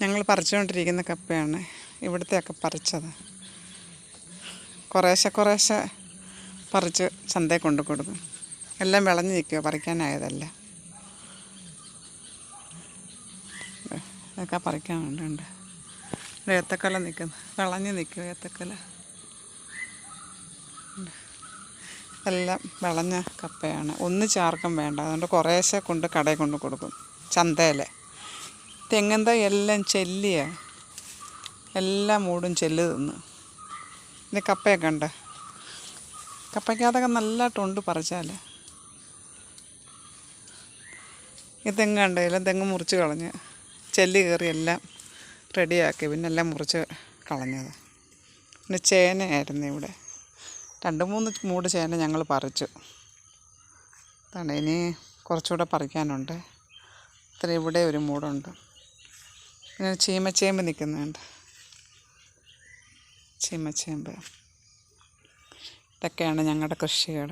ഞങ്ങൾ പറിച്ചുകൊണ്ടിരിക്കുന്ന കപ്പയാണ് ഇവിടുത്തെയൊക്കെ പറിച്ചത്. കുറേശ്ശെ പറിച്ച് ചന്തയിൽ കൊണ്ടു കൊടുക്കും. എല്ലാം വിളഞ്ഞ് നിൽക്കുക, പറിക്കാനായതല്ല. ഇതൊക്കെ പറിക്കാനുണ്ട്. ഏത്തക്കൊല നിൽക്കുന്നു, വിളഞ്ഞ് നിൽക്കുക ഏത്തക്കൊല. എല്ലാം വിളഞ്ഞ കപ്പയാണ്. ഒന്നിച്ചാർക്കും വേണ്ട, അതുകൊണ്ട് കുറേശ്ശെ കൊണ്ട് കടയിൽ കൊണ്ട് കൊടുക്കും, ചന്തയിൽ. തെങ്ങും തൈ എല്ലാം ചെല്ലിയാണ്, എല്ലാം മൂടും ചെല്ല് തിന്ന്. പിന്നെ കപ്പയൊക്കെ ഉണ്ട്. കപ്പയ്ക്കകത്തൊക്കെ നല്ലതായിട്ടുണ്ട് പറിച്ചാൽ. ഈ തെങ്ങ് ഉണ്ടെങ്കിലും തെങ്ങ് മുറിച്ച് കളഞ്ഞ് ചെല്ലി കയറി എല്ലാം റെഡിയാക്കി, പിന്നെ എല്ലാം മുറിച്ച് കളഞ്ഞത്. പിന്നെ ചേനയായിരുന്നു ഇവിടെ. 2-3 മൂട് ചേന ഞങ്ങൾ പറിച്ചു. അതാണ്, ഇനി കുറച്ചുകൂടെ പറിക്കാനുണ്ട്. ഇത്ര ഇവിടെ ഒരു മൂടുണ്ട്. പിന്നെ ചീമച്ചേമ്പ് നിൽക്കുന്നുണ്ട്, ചീമച്ചേമ്പ്. ഇതൊക്കെയാണ് ഞങ്ങളുടെ കൃഷികൾ.